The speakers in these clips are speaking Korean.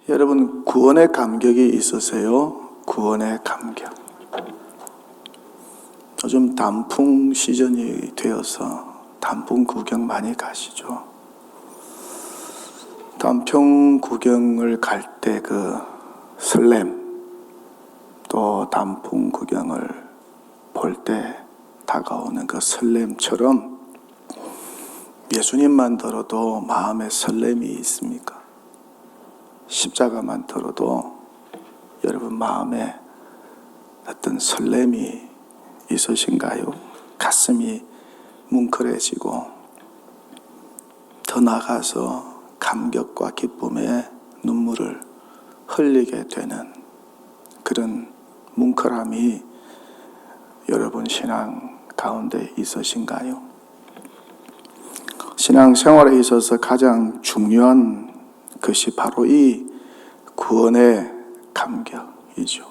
여러분, 구원의 감격이 있으세요? 구원의 감격. 요즘 단풍 시즌이 되어서 단풍 구경 많이 가시죠? 단풍 구경을 갈 때 그 설렘, 또 단풍 구경을 볼 때 다가오는 그 설렘처럼 예수님만 들어도 마음에 설렘이 있습니까? 십자가만 들어도 여러분 마음에 어떤 설렘이 있으신가요? 가슴이 뭉클해지고 더 나아가서 감격과 기쁨에 눈물을 흘리게 되는 그런 뭉클함이 여러분 신앙 가운데 있으신가요? 신앙생활에 있어서 가장 중요한 것이 바로 이 구원의 감격이죠.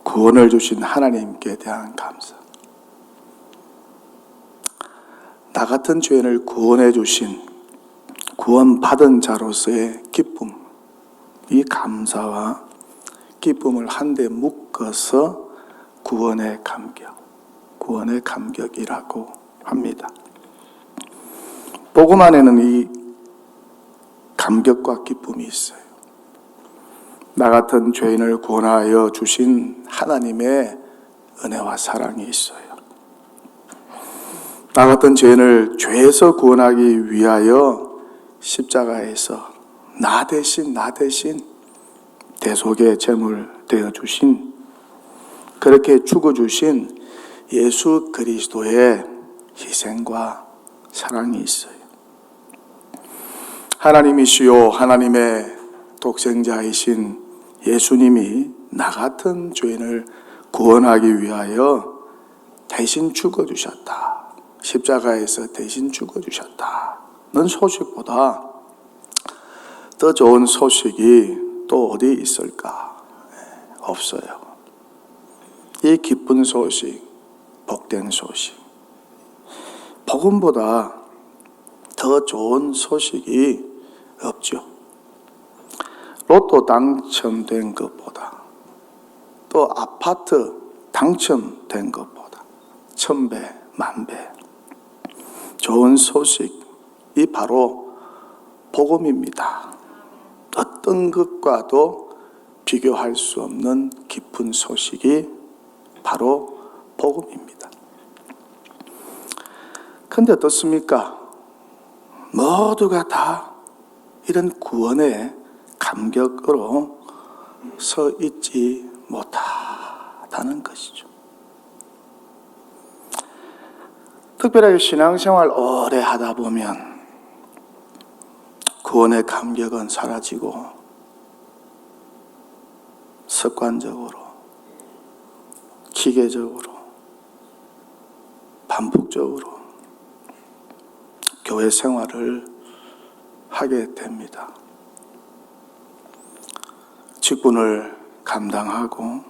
구원을 주신 하나님께 대한 감사. 나 같은 죄인을 구원해 주신 구원받은 자로서의 기쁨, 이 감사와 기쁨을 한데 묶어서 구원의 감격이라고 합니다. 복음 안에는 이 감격과 기쁨이 있어요. 나 같은 죄인을 구원하여 주신 하나님의 은혜와 사랑이 있어요. 나 같은 죄인을 죄에서 구원하기 위하여 십자가에서 나 대신 대속의 제물 되어 주신, 그렇게 죽어 주신 예수 그리스도의 희생과 사랑이 있어요. 하나님이시요 하나님의 독생자이신 예수님이 나 같은 죄인을 구원하기 위하여 대신 죽어주셨다. 십자가에서 대신 죽어주셨다는 소식보다 더 좋은 소식이 또 어디 있을까? 없어요. 이 기쁜 소식, 복된 소식, 복음보다 더 좋은 소식이 없죠. 로또 당첨된 것보다, 또 아파트 당첨된 것보다 1000배, 10,000배 좋은 소식이 바로 복음입니다. 어떤 것과도 비교할 수 없는 깊은 소식이 바로 복음입니다. 그런데 어떻습니까? 모두가 다 이런 구원의 감격으로 서 있지 못하다는 것이죠. 특별하게 신앙생활 오래 하다 보면 구원의 감격은 사라지고 습관적으로, 기계적으로, 반복적으로 교회 생활을 하게 됩니다. 직분을 감당하고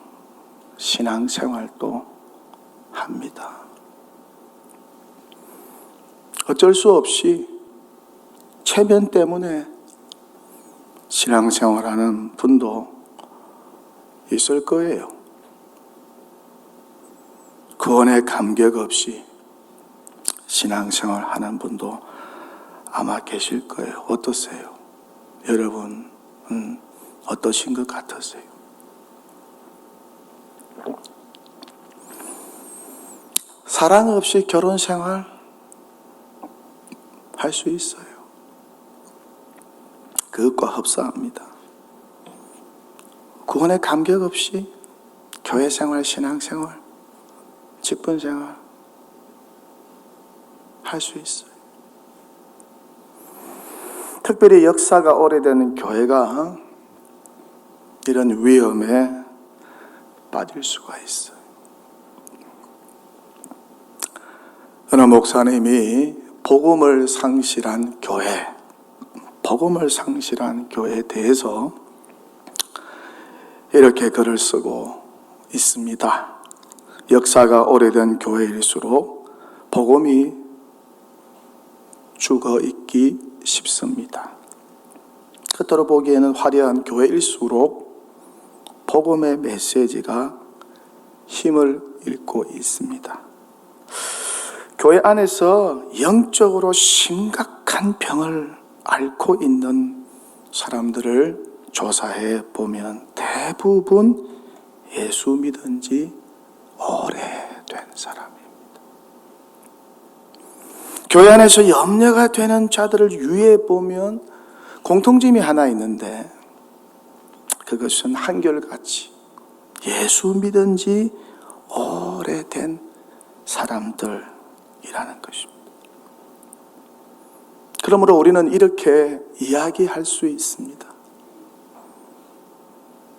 신앙생활도 합니다. 어쩔 수 없이 체면 때문에 신앙생활하는 분도 있을 거예요. 구원의 감격 없이 신앙생활하는 분도 아마 계실 거예요. 어떠세요? 여러분은 어떠신 것 같으세요? 사랑 없이 결혼생활 할 수 있어요. 그것과 흡사합니다. 구원의 감격 없이 교회생활, 신앙생활, 직분생활 할 수 있어요. 특별히 역사가 오래된 교회가 이런 위험에 빠질 수가 있어요. 어느 목사님이 복음을 상실한 교회에 대해서 이렇게 글을 쓰고 있습니다. 역사가 오래된 교회일수록 복음이 죽어 있기 쉽습니다. 겉으로 보기에는 화려한 교회일수록 복음의 메시지가 힘을 잃고 있습니다. 교회 안에서 영적으로 심각한 병을 앓고 있는 사람들을 조사해 보면 대부분 예수 믿은 지 오래된 사람입니다. 교회 안에서 염려가 되는 자들을 유의해 보면 공통점이 하나 있는데, 그것은 한결같이 예수 믿은 지 오래된 사람들이라는 것입니다. 그러므로 우리는 이렇게 이야기할 수 있습니다.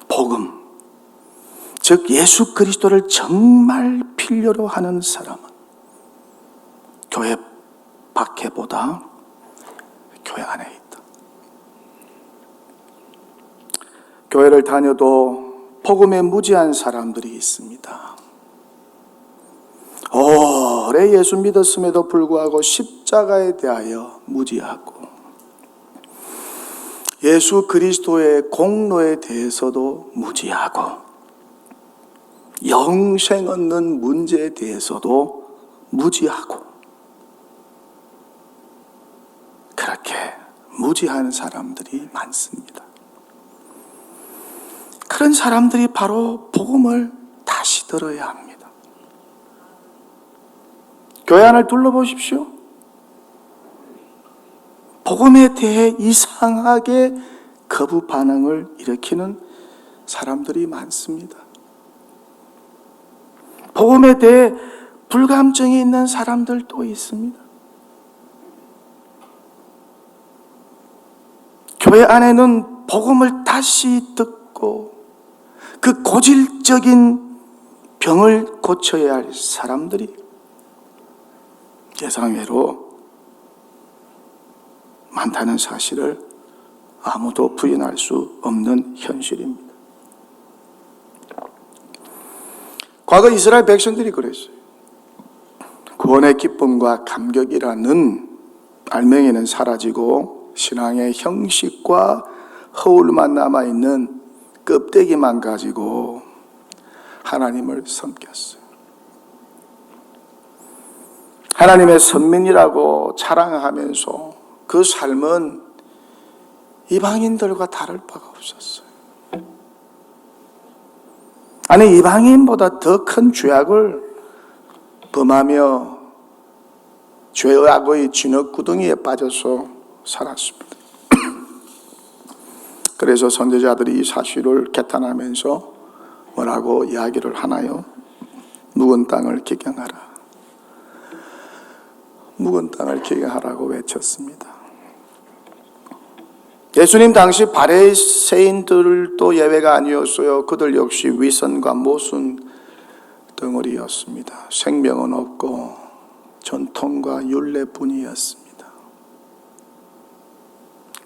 복음, 즉 예수 그리스도를 정말 필요로 하는 사람은 교회 밖에보다 교회 안에 있다. 교회를 다녀도 복음에 무지한 사람들이 있습니다. 오래 예수 믿었음에도 불구하고 십자가에 대하여 무지하고, 예수 그리스도의 공로에 대해서도 무지하고, 영생 얻는 문제에 대해서도 무지하고, 그렇게 무지한 사람들이 많습니다. 그런 사람들이 바로 복음을 다시 들어야 합니다. 교회 안을 둘러보십시오. 복음에 대해 이상하게 거부 반응을 일으키는 사람들이 많습니다. 복음에 대해 불감증이 있는 사람들도 있습니다. 교회 안에는 복음을 다시 듣고 그 고질적인 병을 고쳐야 할 사람들이 예상외로 많다는 사실을 아무도 부인할 수 없는 현실입니다. 과거 이스라엘 백성들이 그랬어요. 구원의 기쁨과 감격이라는 알맹이는 사라지고 신앙의 형식과 허울만 남아있는 껍데기만 가지고 하나님을 섬겼어요. 하나님의 선민이라고 자랑하면서 그 삶은 이방인들과 다를 바가 없었어요. 아니, 이방인보다 더 큰 죄악을 범하며 죄악의 진흙구덩이에 빠져서 살았습니다. 그래서 선지자들이 이 사실을 개탄하면서 뭐라고 이야기를 하나요? 묵은 땅을 기경하라. 묵은 땅을 기경하라고 외쳤습니다. 예수님 당시 바리새인들도 예외가 아니었어요. 그들 역시 위선과 모순 덩어리였습니다. 생명은 없고 전통과 율례뿐이었습니다.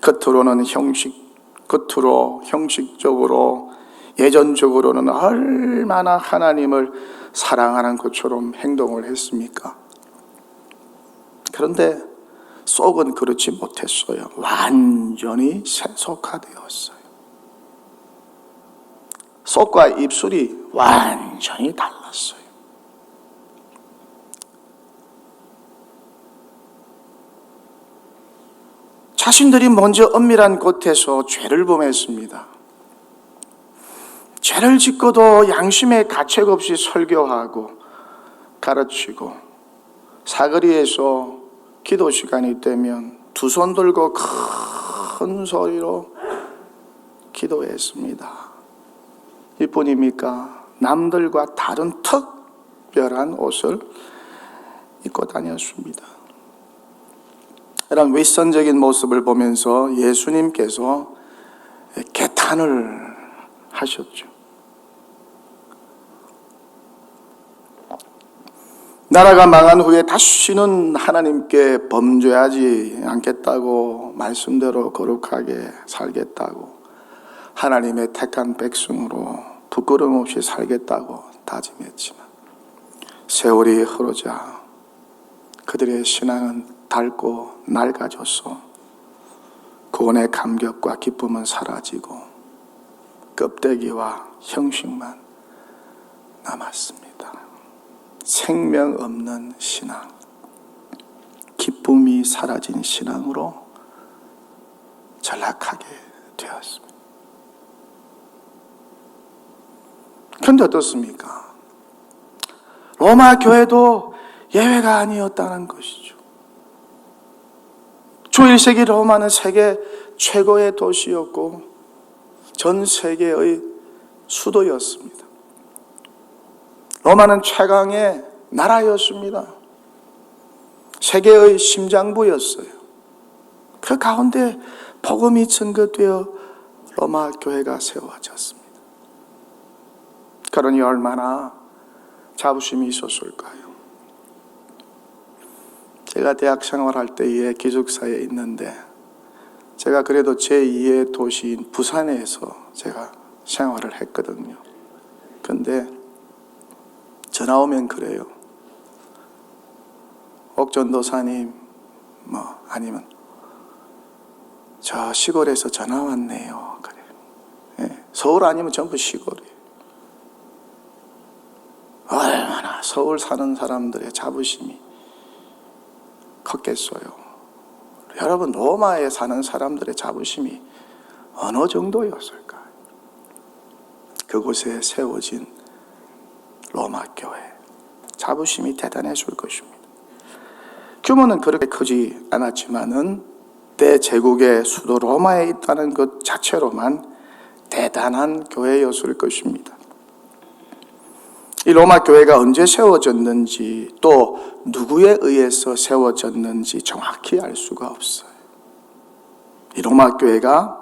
겉으로는 형식적으로 예전적으로는 얼마나 하나님을 사랑하는 것처럼 행동을 했습니까? 그런데 속은 그렇지 못했어요. 완전히 세속화되었어요. 속과 입술이 완전히 달랐어요. 자신들이 먼저 엄밀한 곳에서 죄를 범했습니다. 죄를 짓고도 양심의 가책 없이 설교하고 가르치고, 사거리에서 기도 시간이 되면 두 손 들고 큰 소리로 기도했습니다. 이뿐입니까? 남들과 다른 특별한 옷을 입고 다녔습니다. 이런 윗선적인 모습을 보면서 예수님께서 개탄을 하셨죠. 나라가 망한 후에 다시는 하나님께 범죄하지 않겠다고, 말씀대로 거룩하게 살겠다고, 하나님의 택한 백성으로 부끄러움 없이 살겠다고 다짐했지만 세월이 흐르자 그들의 신앙은 닳고 낡아져서 구원의 감격과 기쁨은 사라지고 껍데기와 형식만 남았습니다. 생명 없는 신앙, 기쁨이 사라진 신앙으로 전락하게 되었습니다. 그런데 어떻습니까? 로마 교회도 예외가 아니었다는 것이죠. 주 1세기 로마는 세계 최고의 도시였고 전 세계의 수도였습니다. 로마는 최강의 나라였습니다. 세계의 심장부였어요. 그 가운데 복음이 증거되어 로마 교회가 세워졌습니다. 그러니 얼마나 자부심이 있었을까요? 제가 대학 생활할 때에 기숙사에 있는데 제가 그래도 제2의 도시인 부산에서 제가 생활을 했거든요. 근데 전화 오면 그래요. 옥전도사님, 아니면 저 시골에서 전화 왔네요. 그래요. 예, 서울 아니면 전부 시골이에요. 얼마나 서울 사는 사람들의 자부심이 컸겠어요. 여러분, 로마에 사는 사람들의 자부심이 어느 정도였을까요? 그곳에 세워진 로마 교회, 자부심이 대단했을 것입니다. 규모는 그렇게 크지 않았지만은 대제국의 수도 로마에 있다는 것 자체로만 대단한 교회였을 것입니다. 이 로마 교회가 언제 세워졌는지 또 누구에 의해서 세워졌는지 정확히 알 수가 없어요. 이 로마 교회가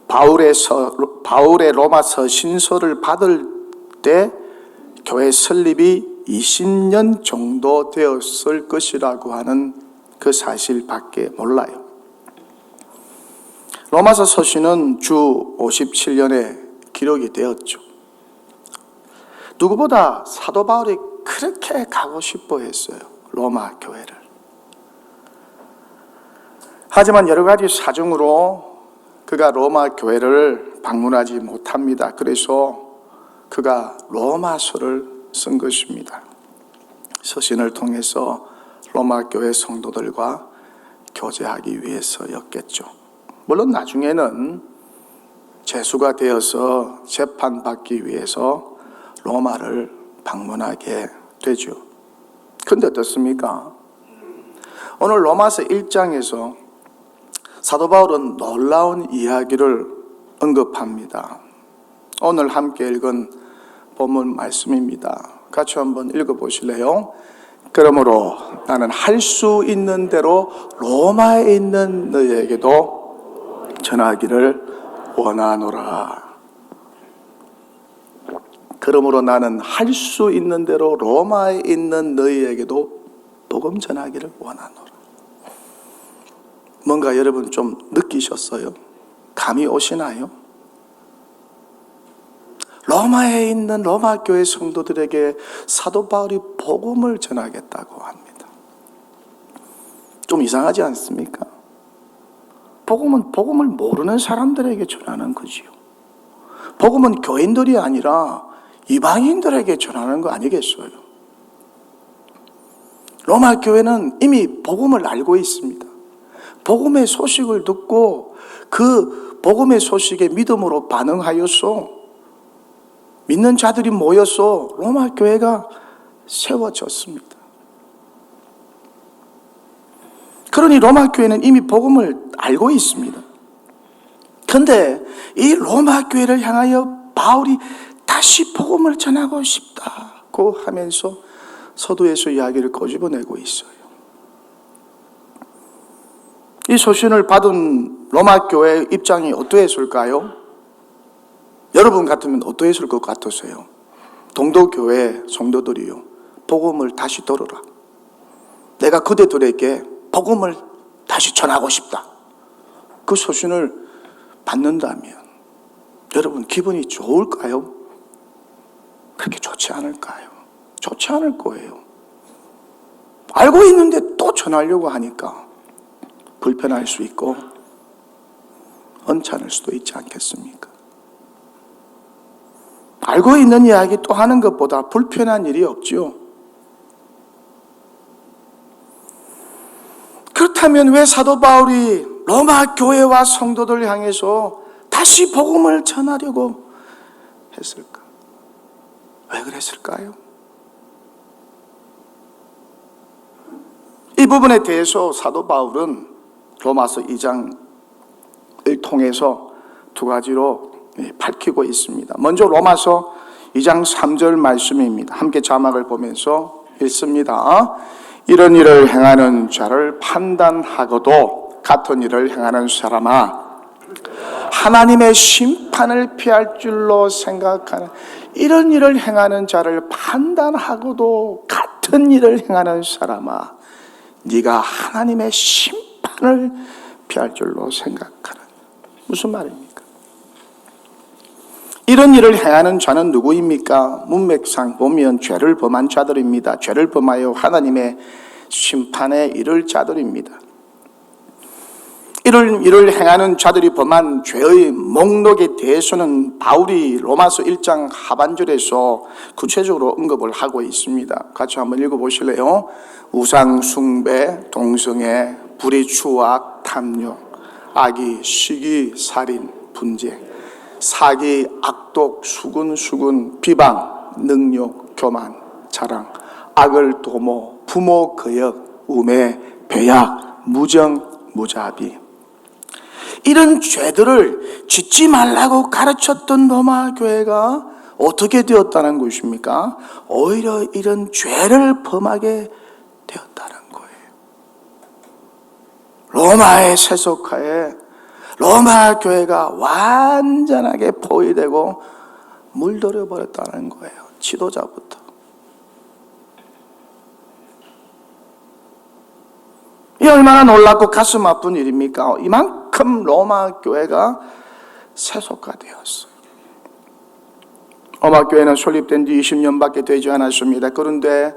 바울의 로마 서신서를 받을 때 교회 설립이 20년 정도 되었을 것이라고 하는 그 사실밖에 몰라요. 로마서 서신은 주 57년에 기록이 되었죠. 누구보다 사도 바울이 그렇게 가고 싶어 했어요. 로마 교회를. 하지만 여러 가지 사정으로 그가 로마 교회를 방문하지 못합니다. 그래서 그가 로마서를 쓴 것입니다. 서신을 통해서 로마 교회 성도들과 교제하기 위해서였겠죠. 물론 나중에는 죄수가 되어서 재판받기 위해서 로마를 방문하게 되죠. 그런데 어떻습니까? 오늘 로마서 1장에서 사도 바울은 놀라운 이야기를 언급합니다. 오늘 함께 읽은 본문 말씀입니다. 같이 한번 읽어보실래요? 그러므로 나는 할 수 있는 대로 로마에 있는 너희에게도 전하기를 원하노라. 그러므로 나는 할 수 있는 대로 로마에 있는 너희에게도 복음 전하기를 원하노라. 뭔가 여러분 좀 느끼셨어요? 감이 오시나요? 로마에 있는 로마 교회 성도들에게 사도 바울이 복음을 전하겠다고 합니다. 좀 이상하지 않습니까? 복음은 복음을 모르는 사람들에게 전하는 거지요. 복음은 교인들이 아니라 이방인들에게 전하는 거 아니겠어요? 로마 교회는 이미 복음을 알고 있습니다. 복음의 소식을 듣고 그 복음의 소식에 믿음으로 반응하여서 믿는 자들이 모여서 로마 교회가 세워졌습니다. 그러니 로마 교회는 이미 복음을 알고 있습니다. 그런데 이 로마 교회를 향하여 바울이 다시 복음을 전하고 싶다고 하면서 서두에서 이야기를 꼬집어내고 있어요. 이 소신을 받은 로마 교회의 입장이 어떠했을까요? 여러분 같으면 어떠했을 것 같으세요? 동도교회 성도들이요, 복음을 다시 들으라. 내가 그대들에게 복음을 다시 전하고 싶다. 그 소신을 받는다면 여러분 기분이 좋을까요? 그렇게 좋지 않을까요? 좋지 않을 거예요. 알고 있는데 또 전하려고 하니까 불편할 수 있고 언짢을 수도 있지 않겠습니까? 알고 있는 이야기 또 하는 것보다 불편한 일이 없지요. 그렇다면 왜 사도 바울이 로마 교회와 성도들 향해서 다시 복음을 전하려고 했을까? 왜 그랬을까요? 이 부분에 대해서 사도 바울은 로마서 2장을 통해서 두 가지로 밝히고 있습니다. 먼저 로마서 2장 3절 말씀입니다. 함께 자막을 보면서 읽습니다. 이런 일을 행하는 자를 판단하고도 같은 일을 행하는 사람아, 하나님의 심판을 피할 줄로 생각하는, 이런 일을 행하는 자를 판단하고도 같은 일을 행하는 사람아, 네가 하나님의 심판을 피할 줄로 생각하는. 무슨 말입니까? 이런 일을 행하는 자는 누구입니까? 문맥상 보면 죄를 범한 자들입니다. 죄를 범하여 하나님의 심판에 이를 자들입니다. 이런 일을 행하는 자들이 범한 죄의 목록에 대해서는 바울이 로마서 1장 하반절에서 구체적으로 언급을 하고 있습니다. 같이 한번 읽어보실래요? 우상 숭배, 동성애, 불의 추악, 탐욕, 악의, 시기, 살인, 분쟁, 사기, 악독, 수군, 비방, 능욕, 교만, 자랑, 악을 도모, 부모 거역, 우매, 배약, 무정, 무자비. 이런 죄들을 짓지 말라고 가르쳤던 로마 교회가 어떻게 되었다는 것입니까? 오히려 이런 죄를 범하게 되었다는 거예요. 로마의 세속화에 로마 교회가 완전하게 포위되고 물들여 버렸다는 거예요. 지도자부터. 이 얼마나 놀랍고 가슴 아픈 일입니까? 이만큼 로마 교회가 세속화되었어요. 로마 교회는 설립된 지 20년밖에 되지 않았습니다. 그런데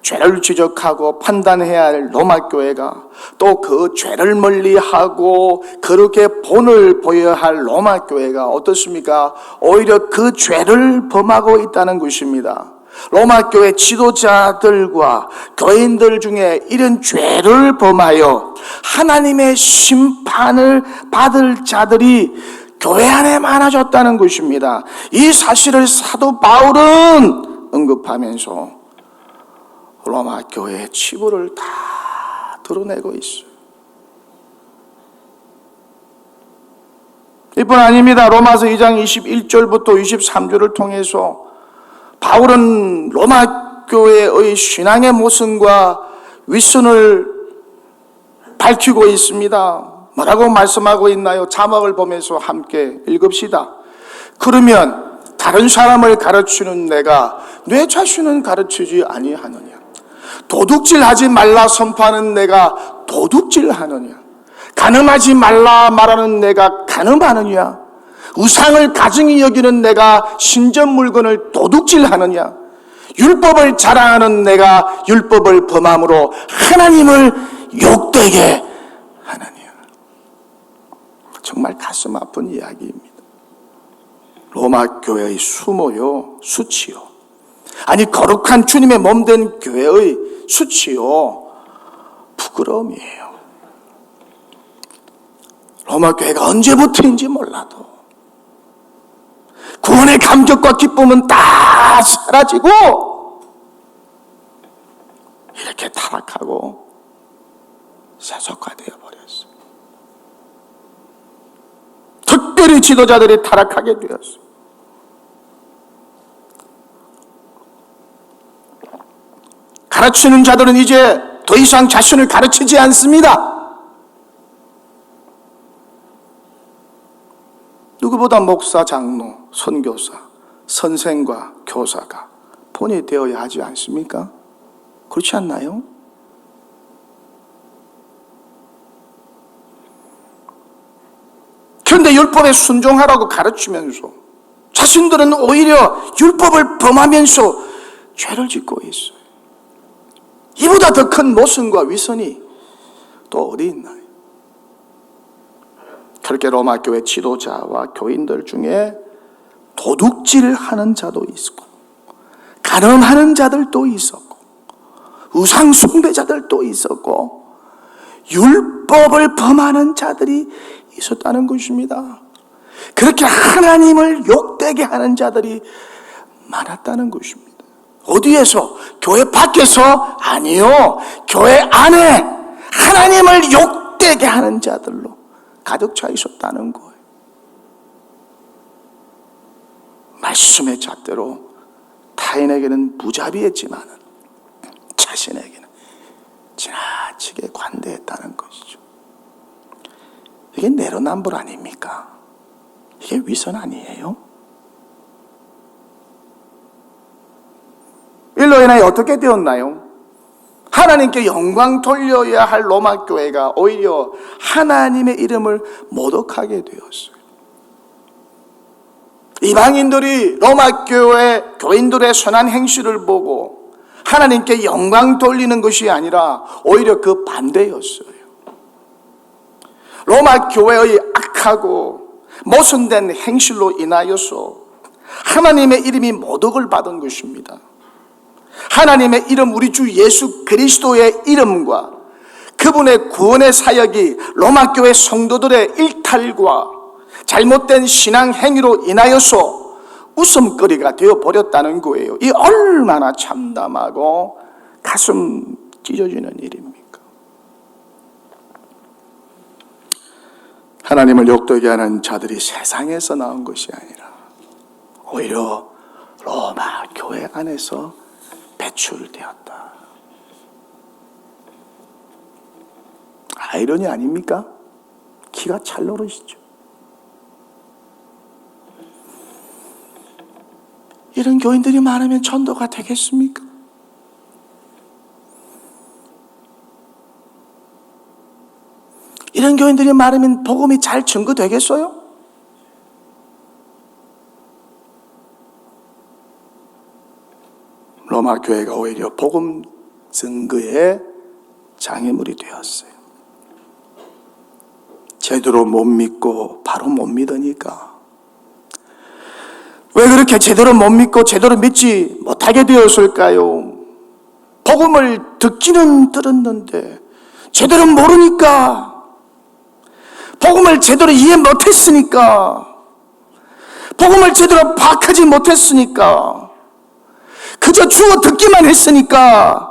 죄를 지적하고 판단해야 할 로마 교회가 또 그 죄를 멀리하고 그렇게 본을 보여야 할 로마 교회가 어떻습니까? 오히려 그 죄를 범하고 있다는 것입니다. 로마 교회 지도자들과 교인들 중에 이런 죄를 범하여 하나님의 심판을 받을 자들이 교회 안에 많아졌다는 것입니다. 이 사실을 사도 바울은 언급하면서 로마 교회의 치부를 다 드러내고 있어요. 이뿐 아닙니다. 로마서 2장 21절부터 23절을 통해서 바울은 로마 교회의 신앙의 모순과 위선을 밝히고 있습니다. 뭐라고 말씀하고 있나요? 자막을 보면서 함께 읽읍시다. 그러면 다른 사람을 가르치는 내가 내 자신은 가르치지 아니하느냐? 도둑질하지 말라 선포하는 내가 도둑질하느냐? 간음하지 말라 말하는 내가 간음하느냐? 우상을 가증히 여기는 내가 신전 물건을 도둑질하느냐? 율법을 자랑하는 내가 율법을 범함으로 하나님을 욕되게 하느냐? 정말 가슴 아픈 이야기입니다. 로마 교회의 수모요, 수치요. 아니 거룩한 주님의 몸된 교회의 수치요, 부끄러움이에요. 로마 교회가 언제부터인지 몰라도 구원의 감격과 기쁨은 다 사라지고 이렇게 타락하고 세속화되어 버렸어요. 특별히 지도자들이 타락하게 되었어요. 가르치는 자들은 이제 더 이상 자신을 가르치지 않습니다. 누구보다 목사, 장로, 선교사, 선생과 교사가 본이 되어야 하지 않습니까? 그렇지 않나요? 그런데 율법에 순종하라고 가르치면서 자신들은 오히려 율법을 범하면서 죄를 짓고 있어요. 이보다 더 큰 모순과 위선이 또 어디 있나요? 그렇게 로마 교회 지도자와 교인들 중에 도둑질하는 자도 있었고, 간음하는 자들도 있었고, 우상 숭배자들도 있었고, 율법을 범하는 자들이 있었다는 것입니다. 그렇게 하나님을 욕되게 하는 자들이 많았다는 것입니다. 어디에서? 교회 밖에서? 아니요. 교회 안에 하나님을 욕되게 하는 자들로 가득 차 있었다는 거예요. 말씀의 잣대로 타인에게는 무자비했지만 자신에게는 지나치게 관대했다는 것이죠. 이게 내로남불 아닙니까? 이게 위선 아니에요? 일로 인하여 어떻게 되었나요? 하나님께 영광 돌려야 할 로마 교회가 오히려 하나님의 이름을 모독하게 되었어요. 이방인들이 로마 교회 교인들의 선한 행실을 보고 하나님께 영광 돌리는 것이 아니라 오히려 그 반대였어요. 로마 교회의 악하고 모순된 행실로 인하여서 하나님의 이름이 모독을 받은 것입니다. 하나님의 이름, 우리 주 예수 그리스도의 이름과 그분의 구원의 사역이 로마 교회 성도들의 일탈과 잘못된 신앙 행위로 인하여서 웃음거리가 되어버렸다는 거예요. 이 얼마나 참담하고 가슴 찢어지는 일입니까? 하나님을 욕되게 하는 자들이 세상에서 나온 것이 아니라 오히려 로마 교회 안에서 배출되었다. 아이러니 아닙니까? 기가 찰노릇이죠. 이런 교인들이 많으면 전도가 되겠습니까? 이런 교인들이 많으면 복음이 잘 증거되겠어요? 로마 교회가 오히려 복음 증거의 장애물이 되었어요. 제대로 못 믿고 바로 못 믿으니까. 왜 그렇게 제대로 못 믿고 제대로 믿지 못하게 되었을까요? 복음을 듣기는 들었는데 제대로 모르니까, 복음을 제대로 이해 못했으니까, 복음을 제대로 파악하지 못했으니까, 그저 주워 듣기만 했으니까,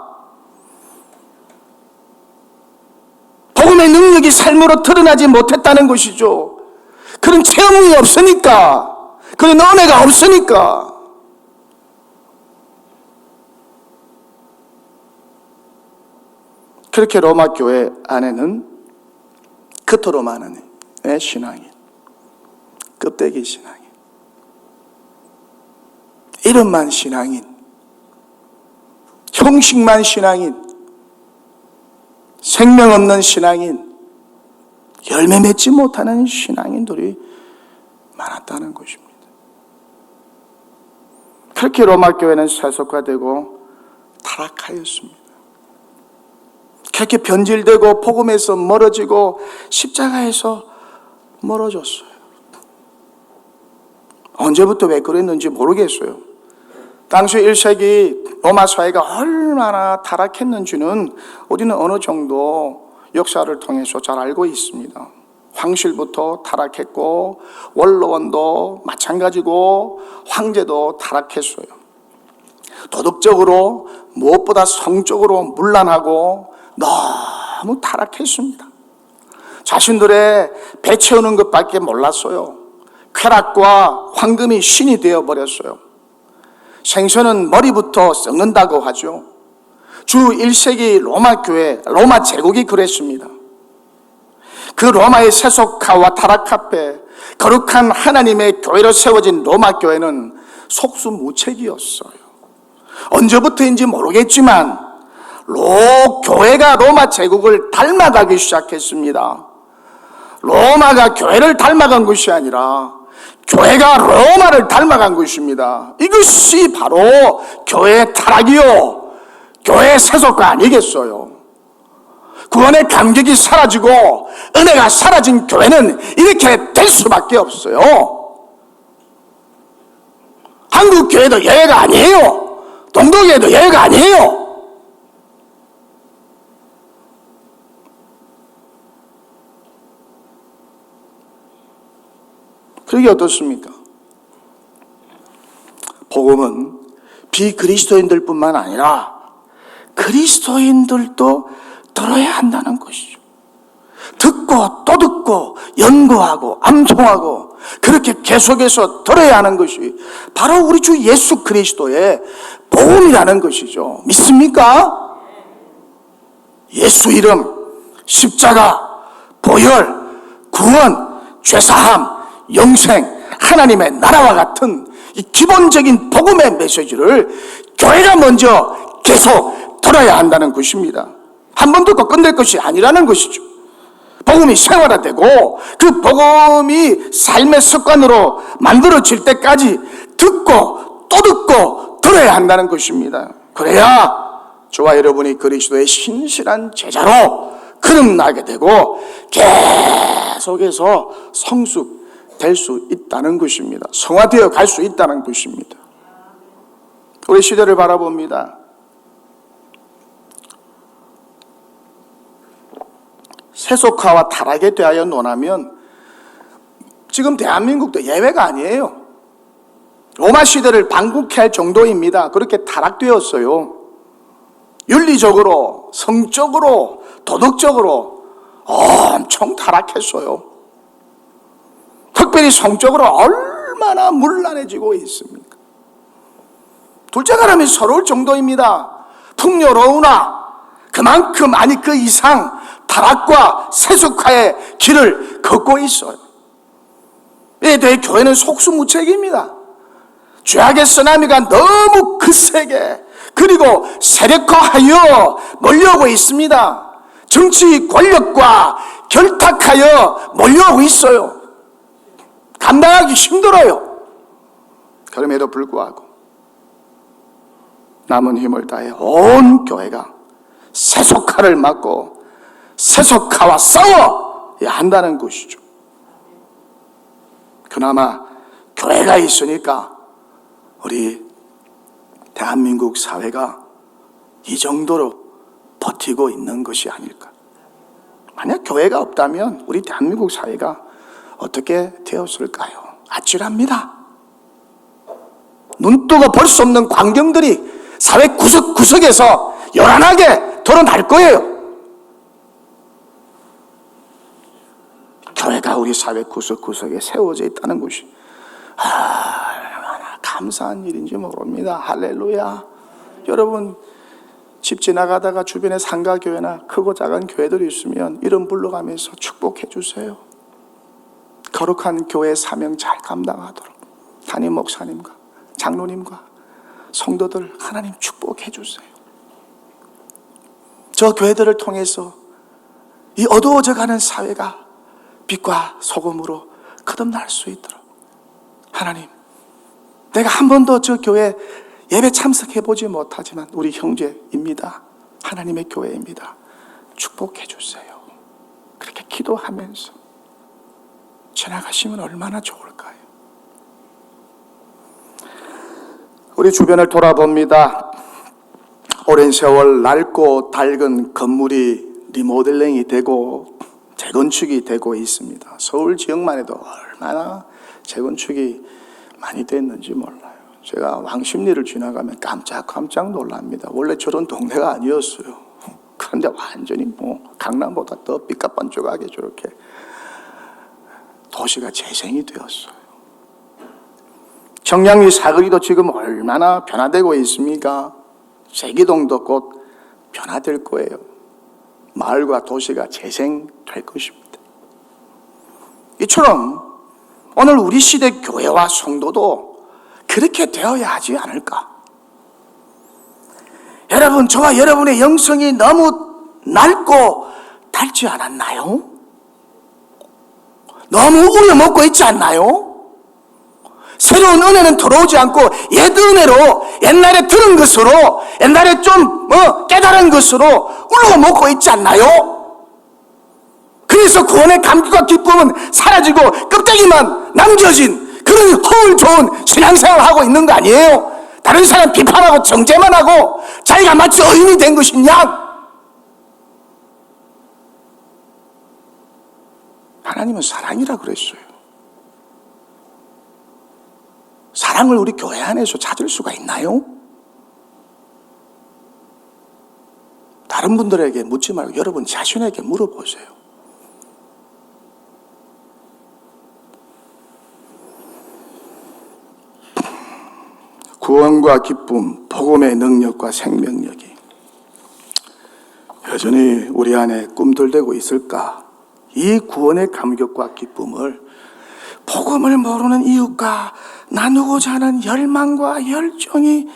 복음의 능력이 삶으로 드러나지 못했다는 것이죠. 그런 체험이 없으니까, 그런 은혜가 없으니까. 그렇게 로마 교회 안에는 그토록 많은 신앙인, 껍데기 신앙인, 이름만 신앙인, 형식만 신앙인, 생명 없는 신앙인, 열매 맺지 못하는 신앙인들이 많았다는 것입니다. 그렇게 로마 교회는 세속화되고 타락하였습니다. 그렇게 변질되고 복음에서 멀어지고 십자가에서 멀어졌어요. 언제부터 왜 그랬는지 모르겠어요. 당시 1세기 로마 사회가 얼마나 타락했는지는 우리는 어느 정도 역사를 통해서 잘 알고 있습니다. 황실부터 타락했고 원로원도 마찬가지고 황제도 타락했어요. 도덕적으로 무엇보다 성적으로 문란하고 너무 타락했습니다. 자신들의 배 채우는 것밖에 몰랐어요. 쾌락과 황금이 신이 되어버렸어요. 생선은 머리부터 썩는다고 하죠. 주 1세기 로마 교회, 로마 제국이 그랬습니다. 그 로마의 세속화와 타락 앞에 거룩한 하나님의 교회로 세워진 로마 교회는 속수무책이었어요. 언제부터인지 모르겠지만 교회가 로마 제국을 닮아가기 시작했습니다. 로마가 교회를 닮아간 것이 아니라 교회가 로마를 닮아간 것입니다. 이것이 바로 교회의 타락이요, 교회의 세속화 아니겠어요? 구원의 감격이 사라지고 은혜가 사라진 교회는 이렇게 될 수밖에 없어요. 한국 교회도 예외가 아니에요. 동독교회도 예외가 아니에요. 그게 어떻습니까? 복음은 비그리스도인들뿐만 아니라 그리스도인들도 들어야 한다는 것이죠. 듣고 또 듣고 연구하고 암송하고 그렇게 계속해서 들어야 하는 것이 바로 우리 주 예수 그리스도의 복음이라는 것이죠. 믿습니까? 예수 이름, 십자가, 보혈, 구원, 죄사함, 영생, 하나님의 나라와 같은 이 기본적인 복음의 메시지를 교회가 먼저 계속 들어야 한다는 것입니다. 한 번 듣고 끝낼 것이 아니라는 것이죠. 복음이 생활화되고 그 복음이 삶의 습관으로 만들어질 때까지 듣고 또 듣고 들어야 한다는 것입니다. 그래야 저와 여러분이 그리스도의 신실한 제자로 거듭나게 되고 계속해서 성숙될 수 있다는 것입니다. 성화되어 갈 수 있다는 것입니다. 우리 시대를 바라봅니다. 세속화와 타락에 대하여 논하면 지금 대한민국도 예외가 아니에요. 로마 시대를 방북해 할 정도입니다. 그렇게 타락되었어요. 윤리적으로, 성적으로, 도덕적으로 엄청 타락했어요. 특별히 성적으로 얼마나 문란해지고 있습니까? 둘째가 라면 서러울 정도입니다. 풍요로우나 그만큼 아니 그 이상 타락과 세속화의 길을 걷고 있어요. 이에 대해 교회는 속수무책입니다. 죄악의 쓰나미가 너무 거세게 그리고 세력화하여 몰려오고 있습니다. 정치 권력과 결탁하여 몰려오고 있어요. 감당하기 힘들어요. 그럼에도 불구하고 남은 힘을 다해 온 교회가 세속화를 막고 세속화와 싸워야 한다는 것이죠. 그나마 교회가 있으니까 우리 대한민국 사회가 이 정도로 버티고 있는 것이 아닐까. 만약 교회가 없다면 우리 대한민국 사회가 어떻게 되었을까요? 아찔합니다. 눈뜨고 볼 수 없는 광경들이 사회 구석구석에서 요란하게 드러날 거예요. 교회가 우리 사회 구석구석에 세워져 있다는 것이 얼마나 감사한 일인지 모릅니다. 할렐루야. 여러분 집 지나가다가 주변에 상가교회나 크고 작은 교회들이 있으면 이름 불러가면서 축복해 주세요. 거룩한 교회 사명 잘 감당하도록 담임 목사님과 장로님과 성도들 하나님 축복해 주세요. 저 교회들을 통해서 이 어두워져가는 사회가 빛과 소금으로 거듭날 수 있도록 하나님, 내가 한 번도 저 교회 예배 참석해보지 못하지만 우리 형제입니다. 하나님의 교회입니다. 축복해 주세요. 그렇게 기도하면서 지나가시면 얼마나 좋을까요? 우리 주변을 돌아봅니다. 오랜 세월 낡고 낡은 건물이 리모델링이 되고 재건축이 되고 있습니다. 서울 지역만 해도 얼마나 재건축이 많이 됐는지 몰라요. 제가 왕십리를 지나가면 깜짝 놀랍니다. 원래 저런 동네가 아니었어요. 그런데 완전히 강남보다 더 삐까뻔쩍하게 저렇게 도시가 재생이 되었어요. 청량리 사거리도 지금 얼마나 변화되고 있습니까? 세기동도 곧 변화될 거예요. 마을과 도시가 재생될 것입니다. 이처럼 오늘 우리 시대 교회와 성도도 그렇게 되어야 하지 않을까? 여러분, 저와 여러분의 영성이 너무 낡고 닳지 않았나요? 너무 우려먹고 있지 않나요? 새로운 은혜는 들어오지 않고 옛 은혜로 옛날에 들은 것으로 옛날에 좀 깨달은 것으로 울고 먹고 있지 않나요? 그래서 구원의 감격과 기쁨은 사라지고 껍데기만 남겨진 그런 허울 좋은 신앙생활을 하고 있는 거 아니에요? 다른 사람 비판하고 정죄만 하고 자기가 마치 의인이 된 것이냐? 하나님은 사랑이라 그랬어요. 사랑을 우리 교회 안에서 찾을 수가 있나요? 다른 분들에게 묻지 말고 여러분 자신에게 물어보세요. 구원과 기쁨, 복음의 능력과 생명력이 여전히 우리 안에 꿈틀대고 있을까? 이 구원의 감격과 기쁨을 복음을 모르는 이웃과 나누고자 하는 열망과 열정이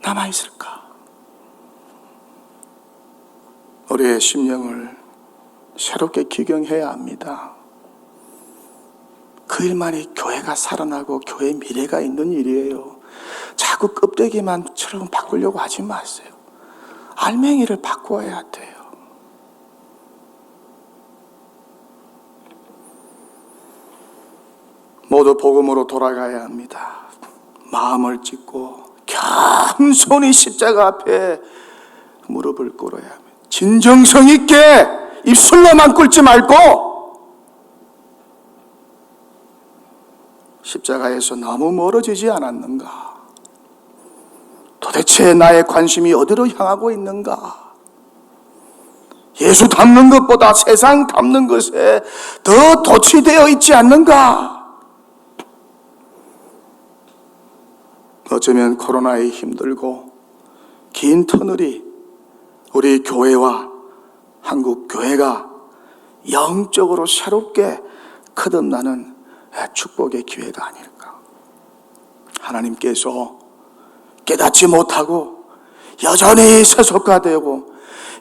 남아있을까? 우리의 심령을 새롭게 기경해야 합니다. 그 일만이 교회가 살아나고 교회의 미래가 있는 일이에요. 자꾸 껍데기만처럼 바꾸려고 하지 마세요. 알맹이를 바꾸어야 돼요. 모두 복음으로 돌아가야 합니다. 마음을 찢고 겸손히 십자가 앞에 무릎을 꿇어야 합니다. 진정성 있게 입술로만 꿇지 말고 십자가에서 너무 멀어지지 않았는가? 도대체 나의 관심이 어디로 향하고 있는가? 예수 닮는 것보다 세상 닮는 것에 더 도취되어 있지 않는가? 어쩌면 코로나에 힘들고 긴 터널이 우리 교회와 한국 교회가 영적으로 새롭게 거듭나는 축복의 기회가 아닐까. 하나님께서 깨닫지 못하고 여전히 세속화되고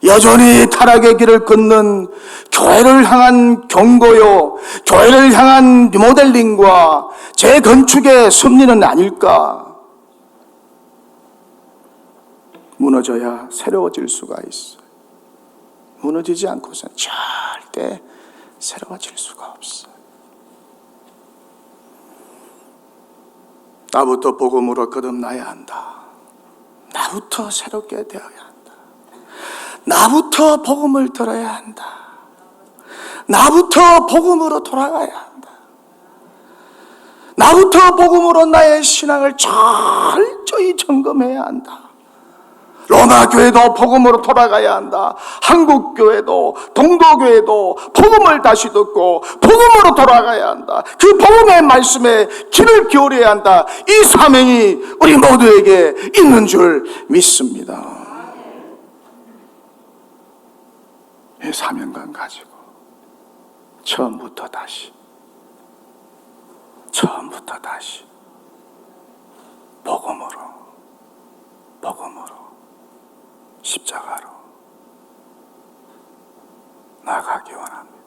여전히 타락의 길을 걷는 교회를 향한 경고요, 교회를 향한 리모델링과 재건축의 섭리는 아닐까. 무너져야 새로워질 수가 있어요. 무너지지 않고서는 절대 새로워질 수가 없어요. 나부터 복음으로 거듭나야 한다. 나부터 새롭게 되어야 한다. 나부터 복음을 들어야 한다. 나부터 복음으로 돌아가야 한다. 나부터 복음으로 나의 신앙을 철저히 점검해야 한다. 로마 교회도 복음으로 돌아가야 한다. 한국 교회도 동도 교회도 복음을 다시 듣고 복음으로 돌아가야 한다. 그 복음의 말씀에 귀를 기울여야 한다. 이 사명이 우리 모두에게 있는 줄 믿습니다. 이 사명감 가지고 처음부터 다시 복음으로 십자가로 나가기 원합니다.